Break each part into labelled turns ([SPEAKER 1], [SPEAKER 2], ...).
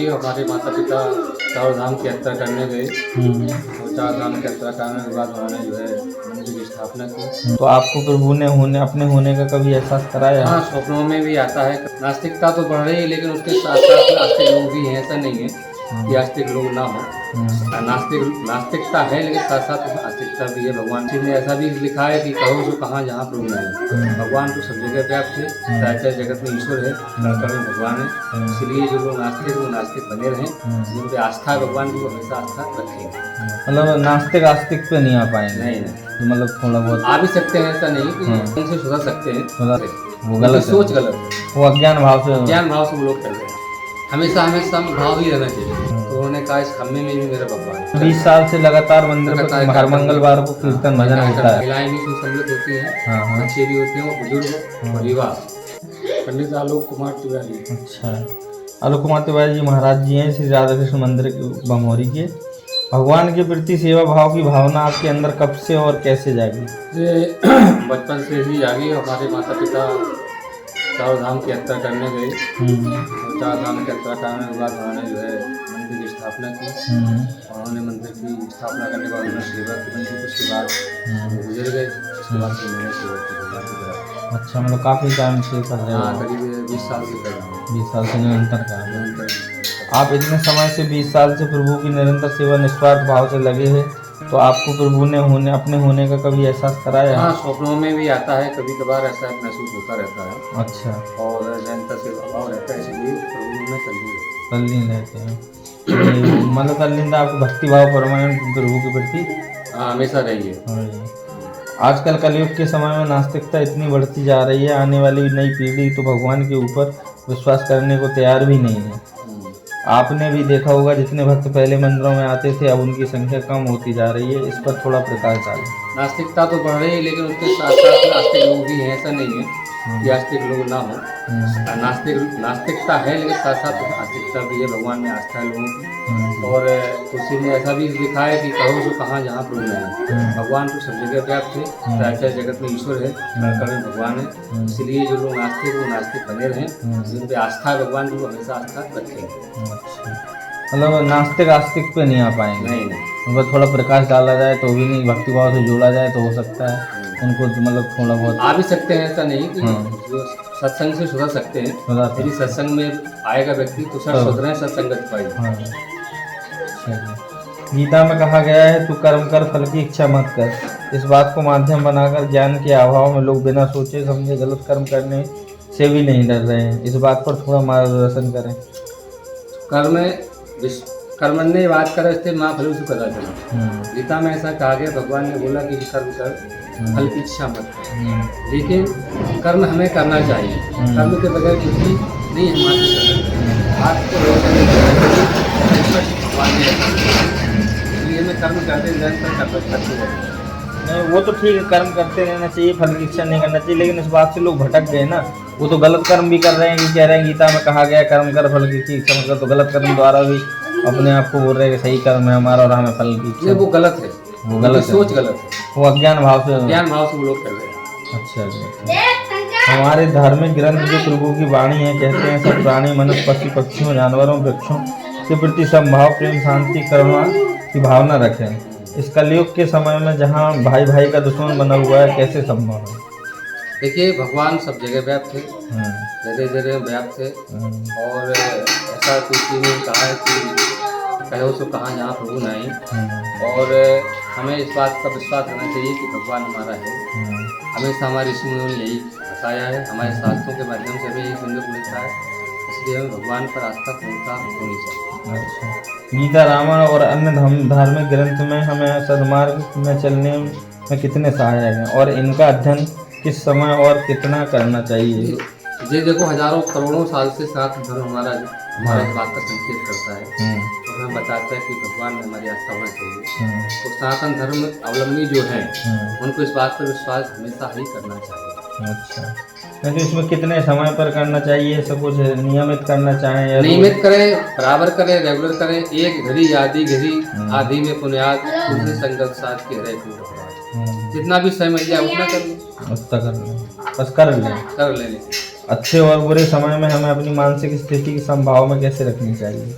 [SPEAKER 1] हमारे माता पिता चारों धाम की यात्रा करने गए और चार धाम की यात्रा करने के बाद उन्होंने जो है मंदिर की स्थापना की।
[SPEAKER 2] तो आपको प्रभु ने अपने होने का कभी एहसास कराया?
[SPEAKER 1] हाँ, स्वप्नों में भी आता है। नास्तिकता तो बढ़ रही है, लेकिन उसके साथ साथ आस्तिक लोग भी हैं, ऐसा नहीं है कि आस्तिक लोग ना हो। नास्तिकता है, लेकिन साथ साथ आस्तिकता भी है। भगवान जी ने ऐसा भी लिखा है कि कहो सो कहाँ जहाँ प्रभु नहीं। भगवान तो सब जगह व्याप्त है, चाहे जगत में ईश्वर है, कभी भगवान है। इसलिए जो लोग नास्तिक वो नास्तिक बने रहें, जिन पे आस्था है भगवान की वो हमेशा आस्था रखें।
[SPEAKER 2] मतलब नास्तिक आस्तिक पे नहीं आ पाएंगे?
[SPEAKER 1] नहीं,
[SPEAKER 2] मतलब थोड़ा बहुत
[SPEAKER 1] आ भी सकते हैं, ऐसा नहीं कि उनसे सुधर सकते हैं।
[SPEAKER 2] वो गलत है,
[SPEAKER 1] सोच गलत है,
[SPEAKER 2] वो अज्ञान भाव से
[SPEAKER 1] वो लोग कर रहे हैं। हमेशा भाव ही रहना चाहिए। तो उन्होंने कहा इस खम्मे में भी मेरा भगवान।
[SPEAKER 2] 20 साल से लगातार मंदिर में हर मंगलवार को कीर्तन भजन होता है।
[SPEAKER 1] महिलाएं भी सम्मिलित होती हैं, बच्चे भी होते हैं, बुजुर्ग और युवा। पंडित आलोक कुमार तिवारी।
[SPEAKER 2] अच्छा, आलोक कुमार तिवारी जी महाराज जी हैं श्री राधा कृष्ण मंदिर बमोरी के। भगवान के प्रति सेवा भाव की भावना आपके अंदर कब से और कैसे जागी?
[SPEAKER 1] बचपन से ही जागी। हमारे माता पिता चारों धाम की यात्रा करने गए और चार धाम की यात्रा करने के बाद उन्होंने जो है मंदिर की स्थापना की। उन्होंने मंदिर की स्थापना करने के बाद उन्होंने सेवा की मंदिर। उसके बाद वो गुजर गए। उसके बाद फिर मैंने सेवा की भगवान की तरफ।
[SPEAKER 2] अच्छा, मतलब काफ़ी टाइम से कर रहे हो?
[SPEAKER 1] हाँ, करीब 20 साल से कर रहा हूँ।
[SPEAKER 2] 20 साल से निरंतर कर रहे हो। आप इतने समय से 20 साल से प्रभु की निरंतर सेवा निस्वार्थ भाव से लगे हैं, तो आपको प्रभु ने अपने होने का कभी एहसास कराया?
[SPEAKER 1] हाँ, स्वप्नों में भी आता है, कभी कभार ऐसा महसूस होता रहता है।
[SPEAKER 2] अच्छा,
[SPEAKER 1] और निरंतर सेवा भाव रहता है, इसलिए प्रभु में
[SPEAKER 2] तल्लीन रहते हैं। मतलब तल्लीनता आपको भक्ति भाव परमानेंट प्रभु के प्रति
[SPEAKER 1] हमेशा रही है।
[SPEAKER 2] आजकल कलयुग के समय में नास्तिकता इतनी बढ़ती जा रही है, आने वाली नई पीढ़ी तो भगवान के ऊपर विश्वास करने को तैयार भी नहीं है। आपने भी देखा होगा, जितने भक्त पहले मंदिरों में आते थे अब उनकी संख्या कम होती जा रही है। इस पर थोड़ा प्रकाश डालें।
[SPEAKER 1] नास्तिकता तो बढ़ रही है, लेकिन उसके साथ साथ आस्तिक लोग भी हैं, ऐसा नहीं है कि आस्तिक लोग ना हो। नास्तिकता है, लेकिन साथ साथ आस्तिकता भी है। भगवान में आस्था है लोगों की। और तुलसी ने ऐसा भी लिखा है कि कहो सो कहाँ जहाँ प्रभु नहीं। भगवान तो सब जगह व्याप्त है, चाहे जगत में ईश्वर है, कभी भगवान है। इसलिए जो लोग नास्तिक वो नास्तिक बने रहें, जिन पे आस्था है भगवान की वो हमेशा आस्था रखें।
[SPEAKER 2] मतलब नास्तिक आस्तिक पे नहीं आ पाएंगे?
[SPEAKER 1] नहीं,
[SPEAKER 2] मतलब थोड़ा प्रकाश डाला जाए तो भी नहीं, भक्ति भाव से जोड़ा जाए तो हो सकता है उनको, मतलब थोड़ा बहुत
[SPEAKER 1] आ भी सकते हैं, ऐसा नहीं कि जो सत्संग से सुधर सकते हैं। यदि सत्संग में आएगा व्यक्ति तो सब सुधरे, सत्संगत पाएगा।
[SPEAKER 2] गीता में कहा गया है, तू कर्म कर फल की इच्छा मत कर। इस बात को माध्यम बनाकर ज्ञान के अभाव में लोग बिना सोचे समझे गलत कर्म करने से भी नहीं डर रहे हैं। इस बात पर थोड़ा मार्गदर्शन करें।
[SPEAKER 1] कर्मण्य बात कर इससे माँ फल से पता चला। गीता में ऐसा कहा गया, भगवान ने बोला कि कर्म कर, फल की इच्छा मत कर। लेकिन कर्म हमें करना चाहिए। कर्म के बगैर कुछ भी नहीं हम हासिल कर सकते। हाथ को इसलिए हमें कर्म करते निरंतर करते रहते।
[SPEAKER 2] नहीं, वो तो ठीक है, कर्म करते रहना चाहिए, फल की इच्छा नहीं करना चाहिए। लेकिन इस बात से लोग भटक गए ना। वो तो गलत कर्म भी कर रहे हैं कि कह रहे हैं गीता में कहा गया कर्म कर फल की इच्छा मत कर, तो गलत कर्म द्वारा भी अपने आप को बोल रहे हैं कि सही कर्म है हमारा और हमें फल की इच्छा।
[SPEAKER 1] वो गलत है,
[SPEAKER 2] वो गलत है,
[SPEAKER 1] सोच गलत है,
[SPEAKER 2] वो अज्ञान भाव से
[SPEAKER 1] वो लोग कर रहे हैं।
[SPEAKER 2] अच्छा, हमारे धार्मिक ग्रंथ जो प्रभु की वाणी है, कहते हैं सब प्राणी मनुष्य पशु पक्षियों जानवरों वृक्षों के प्रति समभाव प्रेम शांति करुणा की भावना रखें। इस कलयुग के समय में जहाँ भाई भाई का दुश्मन बना हुआ है, कैसे संभव है?
[SPEAKER 1] देखिए, भगवान सब जगह व्याप्त है, जगह जगह व्याप्त है। और ऐसा किसी ने कहा है कि कहो सो कहाँ जहाँ प्रभु नहीं। और हमें इस बात का विश्वास करना चाहिए कि भगवान हमारा है। हमेशा हमारे ऋषि मुनियों ने यही बताया है, हमारे शास्त्रों के माध्यम से भी यही सुनने को मिलता है। इसलिए हमें भगवान पर आस्था पूर्णता होनी चाहिए।
[SPEAKER 2] अच्छा, गीता रामायण और अन्य धार्मिक ग्रंथ में हमें सद्मार्ग में चलने में कितने सहायक हैं, और इनका अध्ययन किस समय और कितना करना चाहिए?
[SPEAKER 1] ये देखो, हजारों करोड़ों साल से सनातन धर्म हमारा इस बात का संकेत करता है। तो हमें बताता है कि भगवान में हमारी आस्था होना चाहिए। तो सनातन धर्म अवलंबी जो है उनको इस बात पर विश्वास हमेशा ही करना चाहिए।
[SPEAKER 2] अच्छा, लेकिन इसमें कितने समय पर करना चाहिए? सब कुछ नियमित करना चाहें या
[SPEAKER 1] नियमित करें, बराबर करें, रेगुलर करें। एक घड़ी आधी घड़ी आधी में पुण्याद, दूसरे संगत साथ के रहे। जितना भी समय मिल जाए उतना कर लें,
[SPEAKER 2] उतना कर लें, बस कर लें। अच्छे और बुरे समय में हमें अपनी मानसिक स्थिति की संभाव में कैसे रखनी चाहिए?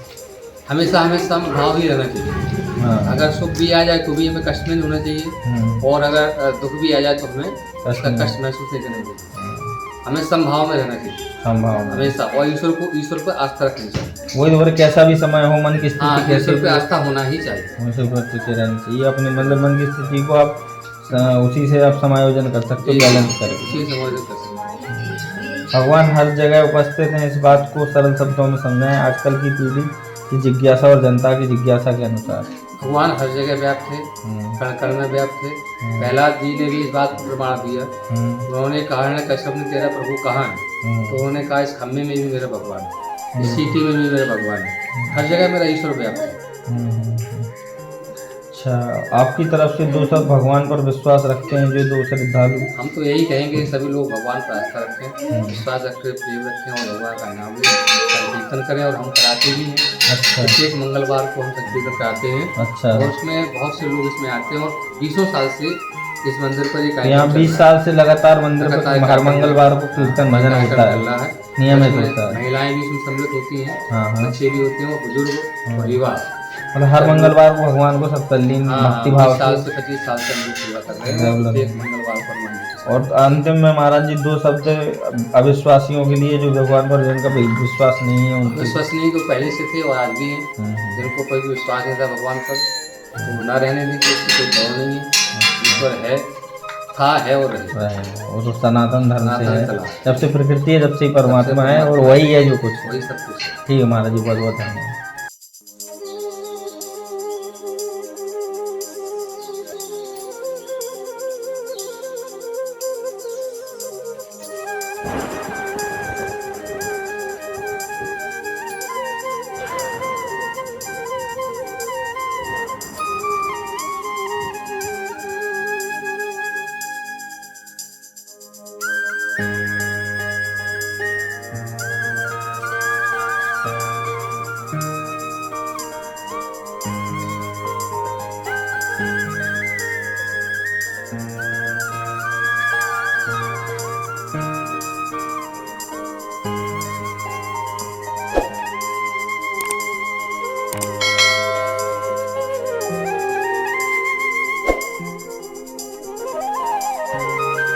[SPEAKER 1] हमेशा हमें समभाव ही रहना चाहिए।
[SPEAKER 2] हाँ।
[SPEAKER 1] अगर सुख भी आ जाए तो भी हमें कष्ट नहीं होना चाहिए, और अगर दुख भी आ जाए तो हमें उसका कष्ट महसूस नहीं करना चाहिए। हमें समभाव में रहना चाहिए,
[SPEAKER 2] संभाव में
[SPEAKER 1] हमेशा, और ईश्वर पर आस्था रखनी चाहिए।
[SPEAKER 2] वही और कैसा भी समय हो, मन की स्थिति कैसे
[SPEAKER 1] ईश्वर पे आस्था होना ही चाहिए।
[SPEAKER 2] ईश्वर पर टिके रहनी चाहिए। अपनी मतलब मन की स्थिति को आप उसी से आप समायोजन कर सकते हो, बैलेंस करके।
[SPEAKER 1] उसी समायोजन कर सकते हैं।
[SPEAKER 2] भगवान हर जगह उपस्थित हैं, इस बात को सरल शब्दों में समझाएं आजकल की पीढ़ी की जिज्ञासा और जनता की जिज्ञासा के अनुसार।
[SPEAKER 1] भगवान हर जगह व्याप्त थे, कण कण में व्याप्त थे। प्रहलाद जी ने भी इस बात को प्रमाण दिया। उन्होंने कहा है कश्यप ने तेरा प्रभु कहाँ है, तो उन्होंने कहा इस खम्भे में भी मेरा भगवान है, इस सीटी में भी मेरा भगवान है, हर जगह मेरा ईश्वर व्याप्त है।
[SPEAKER 2] अच्छा, आपकी तरफ से दो सब भगवान पर विश्वास रखते हैं जो दो श्रद्धालु?
[SPEAKER 1] हम तो यही कहेंगे सभी लोग भगवान पर आस्था रखें, विश्वास रखें, प्रेम रखें, और भगवान का नाम लें, संकीर्तन करें, और हम कराते भी हैं।
[SPEAKER 2] अच्छा।
[SPEAKER 1] प्रत्येक मंगलवार को हम संकीर्तन कराते हैं।
[SPEAKER 2] अच्छा।
[SPEAKER 1] और उसमें बहुत से लोग इसमें आते हैं, और 20 साल से इस मंदिर पर एक
[SPEAKER 2] यहाँ 20 साल से लगातार मंदिर पर हर मंगलवार को कीर्तन भजन होता है, नियमित होता है।
[SPEAKER 1] महिलाएं भी इसमें सम्मिलित होती हैं,
[SPEAKER 2] हाँ।
[SPEAKER 1] बच्चे भी होते हैं, और बुजुर्ग और युवा,
[SPEAKER 2] मतलब हर मंगलवार को भगवान को सब तल्लीन भक्ति भाव
[SPEAKER 1] 20 साल से 25 साल से हम लोग सेवा कर रहे हैं, एक मंगलवार पर मंदिर।
[SPEAKER 2] और अंतिम में महाराज जी दो शब्द अविश्वासियों के लिए जो भगवान पर जिनका विश्वास नहीं है, उनको
[SPEAKER 1] विश्वास नहीं तो पहले से थे और आज भी हैं, जिनको कोई विश्वास नहीं था भगवान पर, तो ना रहने दीजिए, उसकी कोई दौड़ नहीं है। ईश्वर है, था, है और रहेगा।
[SPEAKER 2] वो तो सनातन धर्म से है,
[SPEAKER 1] चला,
[SPEAKER 2] जब से प्रकृति है जब से ही परमात्मा है, और वही है जो कुछ,
[SPEAKER 1] वही सब कुछ है।
[SPEAKER 2] ठीक है महाराज जी, बहुत बहुत धन्यवाद।